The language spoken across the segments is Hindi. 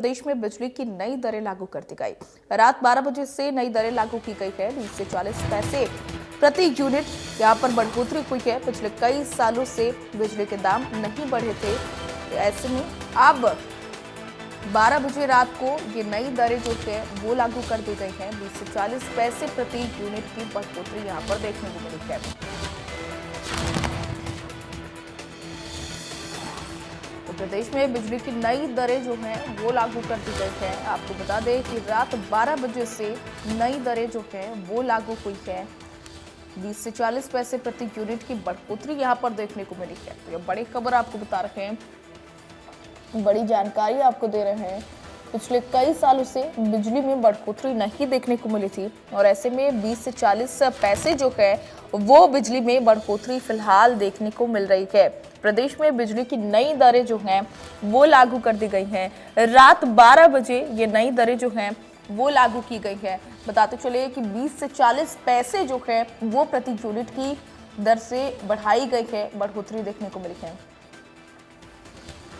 प्रदेश में बिजली की नई दरें लागू कर दी गई। रात 12 बजे से नई दरें लागू की गई है। 20 से 40 पैसे प्रति यूनिट यहां पर बढ़ोतरी हुई है। पिछले कई सालों से बिजली के दाम नहीं बढ़े थे, ऐसे में अब 12 बजे रात को ये नई दरें जो है वो लागू कर दी गई है। 20 से 40 पैसे प्रति यूनिट की बढ़ोतरी यहां पर देखने को मिली है। तो प्रदेश में बिजली की नई दरें जो हैं वो लागू कर दी गई है। आपको बता दें कि रात 12 बजे से नई दरें जो हैं वो लागू हुई है। 20 से 40 पैसे प्रति यूनिट की बढ़ोतरी यहां पर देखने को मिली है। तो ये बड़ी खबर आपको बता रहे हैं, बड़ी जानकारी आपको दे रहे हैं। पिछले कई सालों से बिजली में बढ़ोतरी नहीं देखने को मिली थी और ऐसे में 20 से 40 पैसे जो है वो बिजली में बढ़ोतरी फिलहाल देखने को मिल रही है। प्रदेश में बिजली की नई दरें जो हैं वो लागू कर दी गई हैं। रात 12 बजे ये नई दरें जो हैं वो लागू की गई है। बताते चले कि 20 से 40 पैसे जो है वो प्रति यूनिट की दर से बढ़ाई गई है, बढ़ोतरी देखने को मिली है।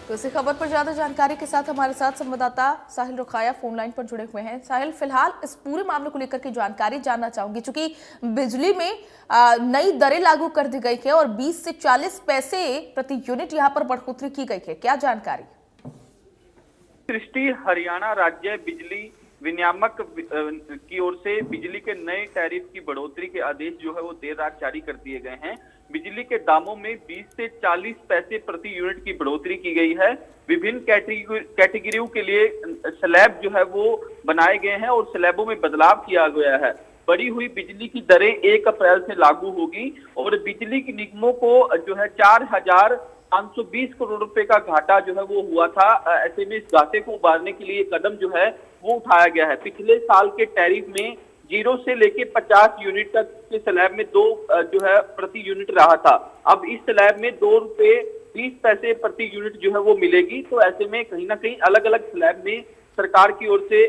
तो इसी खबर पर ज्यादा जानकारी के साथ हमारे साथ संवाददाता साहिल रुखाया फोन लाइन पर जुड़े हुए हैं। साहिल, फिलहाल इस पूरे मामले को लेकर की जानकारी जानना चाहूंगी, क्योंकि बिजली में नई दरें लागू कर दी गई है और 20 से 40 पैसे प्रति यूनिट यहां पर बढ़ोतरी की गई है, क्या जानकारी? सृष्टि, हरियाणा राज्य बिजली विनियामक की ओर से बिजली के नए टैरिफ की बढ़ोतरी के आदेश जो है वो देर रात जारी कर दिए गए हैं। बिजली के दामों में 20 से 40 पैसे प्रति यूनिट की बढ़ोतरी की गई है। विभिन्न कैटेगरियों के लिए स्लैब जो है वो बनाए गए हैं और स्लैबों में बदलाव किया गया है। बढ़ी हुई बिजली की दरें 1 अप्रैल से लागू होगी और बिजली की निगमों को जो है 4,520 करोड़ रुपए का घाटा जो है वो हुआ था। ऐसे में इस घाटे को उबारने के लिए कदम जो है वो उठाया गया है। पिछले साल के टैरिफ में 0 से लेके 50 यूनिट तक के स्लैब में 2 जो है प्रति यूनिट रहा था। अब इस स्लैब में 2 रुपए 20 पैसे प्रति यूनिट जो है वो मिलेगी। तो ऐसे में कहीं ना कहीं अलग अलग स्लैब में सरकार की ओर से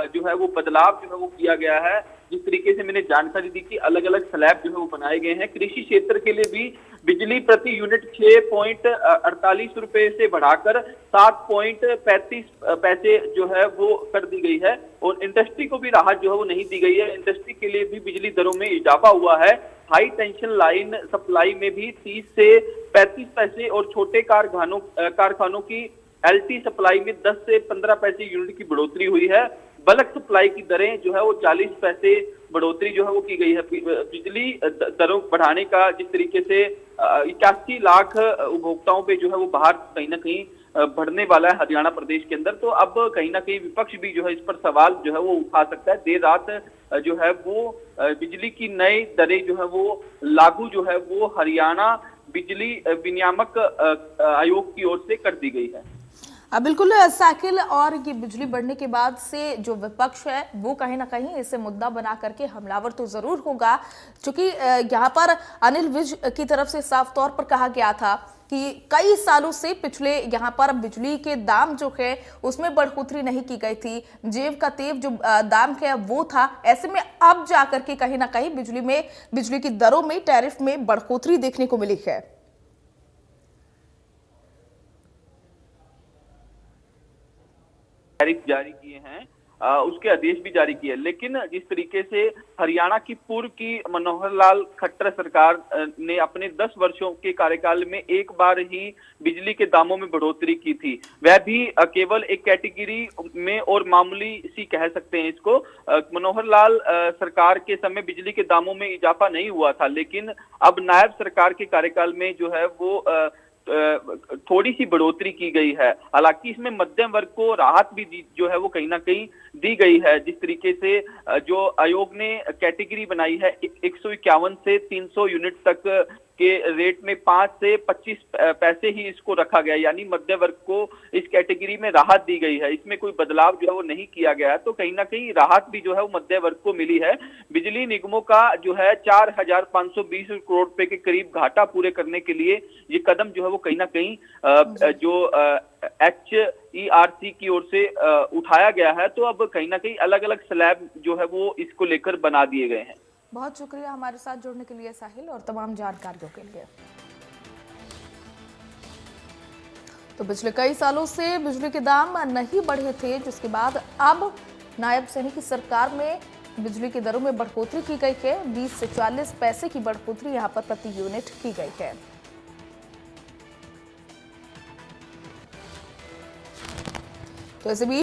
जो है वो बदलाव जो है वो किया गया है। जिस तरीके से मैंने जानकारी दी कि अलग अलग स्लैब जो है वो बनाए गए हैं। कृषि क्षेत्र के लिए भी बिजली प्रति यूनिट 6.48 रुपए से बढ़ाकर 7.35 पैसे जो है वो कर दी गई है और इंडस्ट्री को भी राहत जो है वो नहीं दी गई है। इंडस्ट्री के लिए भी बिजली दरों में इजाफा हुआ है। हाई टेंशन लाइन सप्लाई में भी 30 से 35 पैसे और छोटे कारखानों की एलटी सप्लाई में 10 से 15 पैसे यूनिट की बढ़ोतरी हुई है। बल्क सप्लाई की दरें जो है वो 40 पैसे बढ़ोतरी जो है वो की गई है। बिजली दरों बढ़ाने का जिस तरीके से 81 लाख उपभोक्ताओं पे जो है वो बाहर कहीं ना कहीं बढ़ने वाला है हरियाणा प्रदेश के अंदर, तो अब कहीं ना कहीं विपक्ष भी जो है इस पर सवाल जो है वो उठा सकता है। देर रात जो है वो बिजली की नई दरें जो है वो लागू जो है वो हरियाणा बिजली विनियामक आयोग की ओर से कर दी गई है। बिल्कुल साकिल, और ये बिजली बढ़ने के बाद से जो विपक्ष है वो कहीं ना कहीं इसे मुद्दा बना करके हमलावर तो जरूर होगा, क्योंकि यहाँ पर अनिल विज की तरफ से साफ तौर पर कहा गया था कि कई सालों से पिछले यहाँ पर बिजली के दाम जो है उसमें बढ़ोतरी नहीं की गई थी। जेब का तेब जो दाम है वो था। ऐसे में अब जाकर के कहीं ना कहीं बिजली की दरों में, टैरिफ में बढ़ोतरी देखने को मिली है। टैरिफ जारी किए हैं, उसके आदेश भी जारी किए, लेकिन जिस तरीके से हरियाणा की पूर्व की मनोहर लाल खट्टर सरकार ने अपने 10 वर्षों के कार्यकाल में एक बार ही बिजली के दामों में बढ़ोतरी की थी, वह भी केवल एक कैटेगरी में और मामूली सी कह सकते हैं इसको। मनोहर लाल सरकार के समय बिजली के दामों में इजाफा नहीं हुआ था, लेकिन अब नायब सरकार के कार्यकाल में जो है वो थोड़ी सी बढ़ोतरी की गई है। हालांकि इसमें मध्यम वर्ग को राहत भी जो है वो कहीं ना कहीं दी गई है। जिस तरीके से जो आयोग ने कैटेगरी बनाई है 151 से 300 यूनिट तक के रेट में 5 से 25 पैसे ही इसको रखा गया, यानी मध्य वर्ग को इस कैटेगरी में राहत दी गई है। इसमें कोई बदलाव जो है वो नहीं किया गया है, तो कहीं ना कहीं राहत भी जो है वो मध्य वर्ग को मिली है। बिजली निगमों का जो है 4,520 करोड़ रुपए के करीब घाटा पूरे करने के लिए ये कदम जो है वो कहीं ना कहीं जो HERC की ओर से उठाया गया है। तो अब कहीं ना कहीं अलग अलग स्लैब जो है वो इसको लेकर बना दिए गए हैं। बहुत शुक्रिया हमारे साथ जुड़ने के लिए साहिल, और तमाम जानकारियों के लिए। तो पिछले कई सालों से बिजली के दाम नहीं बढ़े थे, जिसके बाद अब नायब सैनी की सरकार में बिजली की दरों में बढ़ोतरी की गई है। 20 से 40 पैसे की बढ़ोतरी यहां पर प्रति यूनिट की गई है। तो ऐसे भी